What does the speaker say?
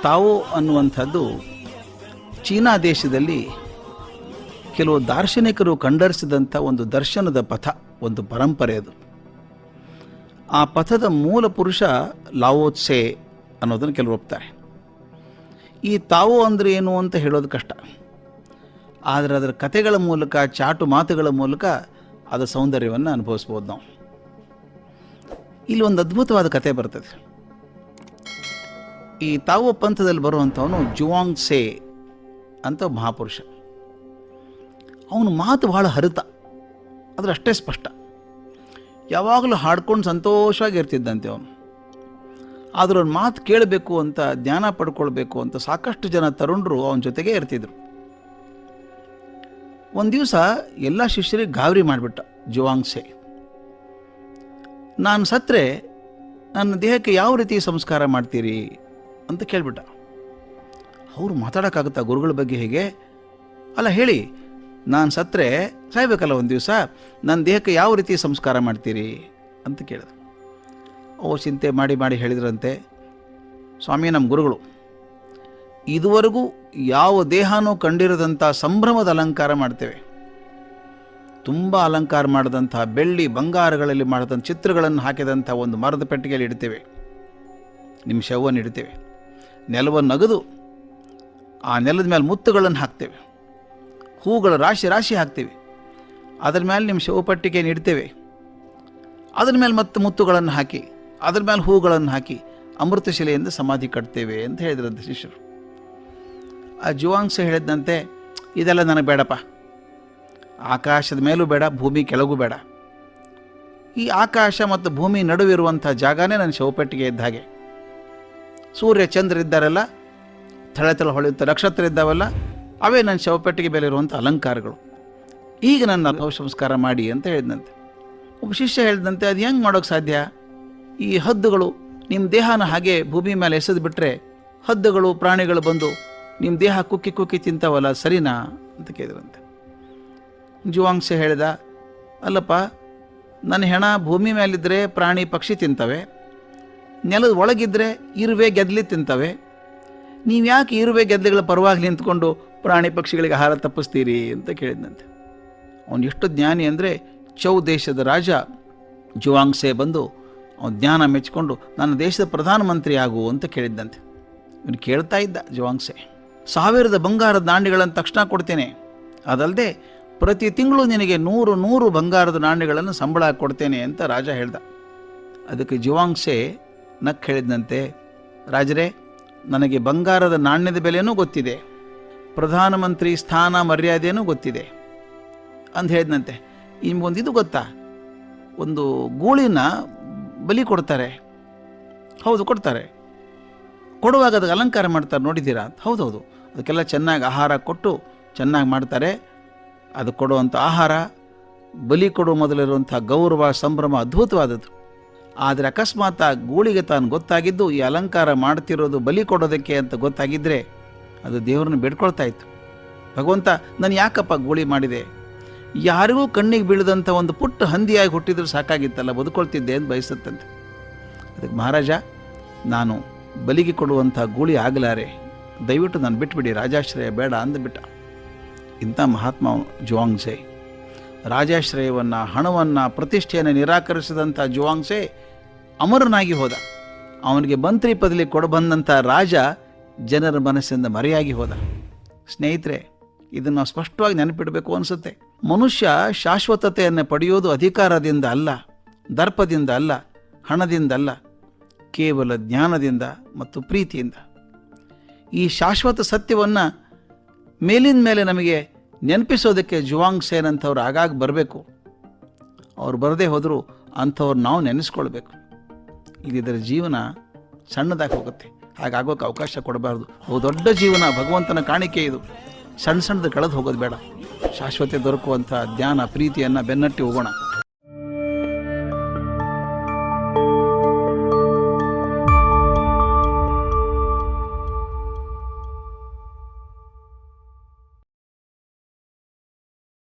ತಾವೋ ಅನ್ನುವಂಥದ್ದು ಚೀನಾ ದೇಶದಲ್ಲಿ ಕೆಲವು ದಾರ್ಶನಿಕರು ಕಂಡರಿಸಿದಂಥ ಒಂದು ದರ್ಶನದ ಪಥ, ಒಂದು ಪರಂಪರೆ ಅದು. ಆ ಪಥದ ಮೂಲ ಪುರುಷ ಲಾವೋ ತ್ಸೆ ಅನ್ನೋದನ್ನು ಕೆಲವರು ಒಪ್ತಾರೆ. ಈ ತಾವೋ ಅಂದರೆ ಏನು ಅಂತ ಹೇಳೋದು ಕಷ್ಟ, ಆದರೆ ಅದರ ಕಥೆಗಳ ಮೂಲಕ, ಚಾಟು ಮಾತುಗಳ ಮೂಲಕ ಅದರ ಸೌಂದರ್ಯವನ್ನು ಅನುಭವಿಸ್ಬೋದು ನಾವು. ಇಲ್ಲಿ ಒಂದು ಅದ್ಭುತವಾದ ಕಥೆ ಬರ್ತದೆ. ಈ ತಾವೋ ಪಂಥದಲ್ಲಿ ಬರುವಂಥವನು ಜುವಾಂಗ್ ಸೆ ಅಂತ ಮಹಾಪುರುಷ. ಅವನು ಮಾತು ಬಹಳ ಹರಿತ, ಆದರೆ ಅಷ್ಟೇ ಸ್ಪಷ್ಟ. ಯಾವಾಗಲೂ ಹಾಡ್ಕೊಂಡು ಸಂತೋಷವಾಗಿ ಇರ್ತಿದ್ದಂತೆ ಅವನು. ಆದರೂ ಅವ್ನ ಮಾತು ಕೇಳಬೇಕು ಅಂತ, ಜ್ಞಾನ ಪಡ್ಕೊಳ್ಬೇಕು ಅಂತ ಸಾಕಷ್ಟು ಜನ ತರುಣರು ಅವನ ಜೊತೆಗೆ ಇರ್ತಿದ್ರು. ಒಂದು ದಿವಸ ಎಲ್ಲ ಶಿಷ್ಯರಿಗೆ ಗಾಬರಿ ಮಾಡಿಬಿಟ್ಟ ಜುವಾಂಗ್ ಸೆ. ನಾನು ಸತ್ತರೆ ನನ್ನ ದೇಹಕ್ಕೆ ಯಾವ ರೀತಿ ಸಂಸ್ಕಾರ ಮಾಡ್ತೀರಿ ಅಂತ ಕೇಳಿಬಿಟ್ಟ. ಅವರು ಮಾತಾಡೋಕ್ಕಾಗುತ್ತಾ ಗುರುಗಳ ಬಗ್ಗೆ ಹೇಗೆ? ಅಲ್ಲ ಹೇಳಿ, ನಾನು ಸತ್ತರೆ ಸಾಯ್ಬೇಕಲ್ಲ ಒಂದು ದಿವಸ, ನನ್ನ ದೇಹಕ್ಕೆ ಯಾವ ರೀತಿ ಸಂಸ್ಕಾರ ಮಾಡ್ತೀರಿ ಅಂತ ಕೇಳಿದ. ಅವ್ರು ಚಿಂತೆ ಮಾಡಿ ಮಾಡಿ ಹೇಳಿದ್ರಂತೆ, ಸ್ವಾಮಿ, ನಮ್ಮ ಗುರುಗಳು ಇದುವರೆಗೂ ಯಾವ ದೇಹನೂ ಕಂಡಿರದಂಥ ಸಂಭ್ರಮದ ಅಲಂಕಾರ ಮಾಡ್ತೇವೆ. ತುಂಬ ಅಲಂಕಾರ ಮಾಡಿದಂಥ ಬೆಳ್ಳಿ ಬಂಗಾರಗಳಲ್ಲಿ ಮಾಡಿದಂಥ ಚಿತ್ರಗಳನ್ನು ಹಾಕಿದಂಥ ಒಂದು ಮರದ ಪೆಟ್ಟಿಗೆಯಲ್ಲಿ ಇಡ್ತೇವೆ. ನಿಮ್ಮ ಶವವನ್ನು ಇಡ್ತೇವೆ. ನೆಲವನ್ನು ಅಗದು ಆ ನೆಲದ ಮೇಲೆ ಮುತ್ತುಗಳನ್ನು ಹಾಕ್ತೇವೆ. ಹೂಗಳ ರಾಶಿ ರಾಶಿ ಹಾಕ್ತೇವೆ. ಅದರ ಮೇಲೆ ನಿಮ್ಮ ಶವಪಟ್ಟಿಗೆಯನ್ನು ಇಡ್ತೇವೆ. ಅದರ ಮೇಲೆ ಮತ್ತೆ ಮುತ್ತುಗಳನ್ನು ಹಾಕಿ, ಅದರ ಮೇಲೆ ಹೂಗಳನ್ನು ಹಾಕಿ ಅಮೃತ ಶಿಲೆಯಿಂದ ಸಮಾಧಿ ಕಟ್ತೇವೆ ಅಂತ ಹೇಳಿದ್ರಂತೆ ಶಿಷ್ಯರು. ಆ ಜುವಾಂಗ್ ಸೆ ಹೇಳಿದಂತೆ, ಇದೆಲ್ಲ ನನಗೆ ಬೇಡಪ್ಪ. ಆಕಾಶದ ಮೇಲೂ ಬೇಡ, ಭೂಮಿ ಕೆಳಗೂ ಬೇಡ. ಈ ಆಕಾಶ ಮತ್ತು ಭೂಮಿ ನಡುವಿರುವಂಥ ಜಾಗನೇ ನನ್ನ ಶವಪೆಟ್ಟಿಗೆ ಇದ್ದ ಹಾಗೆ. ಸೂರ್ಯ ಚಂದ್ರ ಇದ್ದಾರಲ್ಲ, ಥಳ ಹೊಳೆಯುತ್ತ ನಕ್ಷತ್ರ ಇದ್ದಾವಲ್ಲ, ಅವೇ ನನ್ನ ಶವಪೆಟ್ಟಿಗೆ ಮೇಲೆ ಇರುವಂಥ ಅಲಂಕಾರಗಳು. ಈಗ ನನ್ನ ಸಂಸ್ಕಾರ ಮಾಡಿ ಅಂತ ಹೇಳಿದಂತೆ. ಒಬ್ಬ ಶಿಷ್ಯ ಹೇಳಿದಂತೆ, ಅದು ಹೆಂಗೆ ಮಾಡೋಕ್ಕೆ ಸಾಧ್ಯ? ಈ ಹದ್ದುಗಳು ನಿಮ್ಮ ದೇಹನ ಹಾಗೆ ಭೂಮಿ ಮೇಲೆ ಎಸೆದು ಬಿಟ್ಟರೆ ಹದ್ದುಗಳು, ಪ್ರಾಣಿಗಳು ಬಂದು ನಿಮ್ಮ ದೇಹ ಕುಕ್ಕಿ ಕುಕ್ಕಿ ತಿಂತಾವಲ್ಲ, ಸರಿನಾ ಅಂತ ಕೇಳಿದ್ರಂತೆ. ಜುವಾಂಗ್ ಸೆ ಹೇಳಿದ, ಅಲ್ಲಪ್ಪ, ನನ್ನ ಹೆಣ ಭೂಮಿ ಮೇಲಿದ್ದರೆ ಪ್ರಾಣಿ ಪಕ್ಷಿ ತಿಂತವೆ, ನೆಲದ ಒಳಗಿದ್ದರೆ ಇರುವೆ ಗೆದ್ಲಿ ತಿಂತವೆ. ನೀವು ಯಾಕೆ ಇರುವೆ ಗೆದ್ಲಿಗಳ ಪರವಾಗಿ ನಿಂತ್ಕೊಂಡು ಪ್ರಾಣಿ ಪಕ್ಷಿಗಳಿಗೆ ಆಹಾರ ತಪ್ಪಿಸ್ತೀರಿ ಅಂತ ಕೇಳಿದಂತೆ. ಅವನು ಎಷ್ಟು ಜ್ಞಾನಿ ಅಂದರೆ, ಚೌ ದೇಶದ ರಾಜ ಜುವಾಂಗ್ ಸೆ ಬಂದು ಅವನು ಜ್ಞಾನ ಮೆಚ್ಚಿಕೊಂಡು ನನ್ನ ದೇಶದ ಪ್ರಧಾನಮಂತ್ರಿ ಆಗು ಅಂತ ಕೇಳಿದ್ದಂತೆ. ಇವನು ಕೇಳ್ತಾ ಇದ್ದ ಜುವಾಂಗ್ ಸೆ. 1000 ಬಂಗಾರದ ನಾಣ್ಯಗಳನ್ನು ತಕ್ಷಣ ಕೊಡ್ತೇನೆ, ಅದಲ್ಲದೆ ಪ್ರತಿ ತಿಂಗಳು ನಿನಗೆ 100 ಬಂಗಾರದ ನಾಣ್ಯಗಳನ್ನು ಸಂಬಳ ಕೊಡ್ತೇನೆ ಅಂತ ರಾಜ ಹೇಳ್ದ. ಅದಕ್ಕೆ ಜುವಾಂಗ್ ಸೆ ನಕ್ ಹೇಳಿದಂತೆ, ರಾಜರೇ, ನನಗೆ ಬಂಗಾರದ ನಾಣ್ಯದ ಬೆಲೆಯೂ ಗೊತ್ತಿದೆ, ಪ್ರಧಾನಮಂತ್ರಿ ಸ್ಥಾನ ಮರ್ಯಾದೆಯೂ ಗೊತ್ತಿದೆ ಅಂತ ಹೇಳಿದಂತೆ. ನಿಮಗೊಂದು ಇದು ಗೊತ್ತಾ? ಒಂದು ಗೂಳಿನ ಬಲಿ ಕೊಡ್ತಾರೆ. ಹೌದು, ಕೊಡ್ತಾರೆ. ಕೊಡುವಾಗ ಅದಕ್ಕೆ ಅಲಂಕಾರ ಮಾಡ್ತಾರೆ, ನೋಡಿದ್ದೀರಾ? ಹೌದೌದು, ಅದಕ್ಕೆಲ್ಲ ಚೆನ್ನಾಗಿ ಆಹಾರ ಕೊಟ್ಟು ಚೆನ್ನಾಗಿ ಮಾಡ್ತಾರೆ. ಅದು ಕೊಡುವಂಥ ಆಹಾರ, ಬಲಿ ಕೊಡುವ ಮೊದಲಿರುವಂಥ ಗೌರವ, ಸಂಭ್ರಮ ಅದ್ಭುತವಾದದ್ದು. ಆದರೆ ಅಕಸ್ಮಾತ್ ಆ ಗೂಳಿಗೆ ತಾನು ಗೊತ್ತಾಗಿದ್ದು ಈ ಅಲಂಕಾರ ಮಾಡ್ತಿರೋದು ಬಲಿ ಕೊಡೋದಕ್ಕೆ ಅಂತ ಗೊತ್ತಾಗಿದ್ದರೆ ಅದು ದೇವರನ್ನು ಬೇಡ್ಕೊಳ್ತಾ ಇತ್ತು. ಭಗವಂತ, ನಾನು ಯಾಕಪ್ಪ ಗೂಳಿ ಮಾಡಿದೆ? ಯಾರಿಗೂ ಕಣ್ಣಿಗೆ ಬೀಳದಂಥ ಒಂದು ಪುಟ್ಟ ಹಂದಿಯಾಗಿ ಹುಟ್ಟಿದ್ರು ಸಾಕಾಗಿತ್ತಲ್ಲ, ಬದುಕೊಳ್ತಿದ್ದೆ ಅಂತ ಬಯಸುತ್ತಂತೆ. ಅದಕ್ಕೆ ಮಹಾರಾಜ, ನಾನು ಬಲಿಗೆ ಕೊಡುವಂಥ ಗೂಳಿ ಆಗಲಾರೆ, ದಯವಿಟ್ಟು ನಾನು ಬಿಟ್ಬಿಡಿ, ರಾಜಾಶ್ರಯ ಬೇಡ ಅಂದುಬಿಟ್ಟ. ಇಂಥ ಮಹಾತ್ಮ ಜುವಾಂಗ್ ಸೆ. ರಾಜಾಶ್ರಯವನ್ನು, ಹಣವನ್ನು, ಪ್ರತಿಷ್ಠೆಯನ್ನು ನಿರಾಕರಿಸಿದಂಥ ಜುವಾಂಗ್ ಸೆ ಅಮರನಾಗಿ ಹೋದ. ಅವನಿಗೆ ಮಂತ್ರಿ ಪದವಿ ಕೊಡಬಂದಂಥ ರಾಜ ಜನರ ಮನಸ್ಸಿಂದ ಮರೆಯಾಗಿ ಹೋದ. ಸ್ನೇಹಿತರೆ, ಇದನ್ನು ನಾವು ಸ್ಪಷ್ಟವಾಗಿ ನೆನಪಿಡಬೇಕು ಅನಿಸುತ್ತೆ. ಮನುಷ್ಯ ಶಾಶ್ವತತೆಯನ್ನು ಪಡೆಯೋದು ಅಧಿಕಾರದಿಂದ ಅಲ್ಲ, ದರ್ಪದಿಂದ ಅಲ್ಲ, ಹಣದಿಂದ ಅಲ್ಲ, ಕೇವಲ ಜ್ಞಾನದಿಂದ ಮತ್ತು ಪ್ರೀತಿಯಿಂದ. ಈ ಶಾಶ್ವತ ಸತ್ಯವನ್ನು ಮೇಲಿನ ಮೇಲೆ ನಮಗೆ ನೆನಪಿಸೋದಕ್ಕೆ ಜುವಾಂಗ್ ಸೇನ್ ಅಂಥವ್ರು ಆಗಾಗ ಬರಬೇಕು. ಅವ್ರು ಬರದೇ ಹೋದರೂ ಅಂಥವ್ರು ನಾವು ನೆನೆಸ್ಕೊಳ್ಬೇಕು. ಇದರ ಜೀವನ ಸಣ್ಣದಾಗಿ ಹೋಗುತ್ತೆ, ಹಾಗಾಗೋಕ್ಕೆ ಅವಕಾಶ ಕೊಡಬಾರ್ದು. ದೊಡ್ಡ ಜೀವನ, ಭಗವಂತನ ಕಾಣಿಕೆ ಇದು. ಸಣ್ಣ ಸಣ್ಣದು ಕಳೆದು ಹೋಗೋದು ಬೇಡ. ಶಾಶ್ವತೆ ದೊರಕುವಂಥ ಜ್ಞಾನ, ಪ್ರೀತಿಯನ್ನು ಬೆನ್ನಟ್ಟಿ ಹೋಗೋಣ.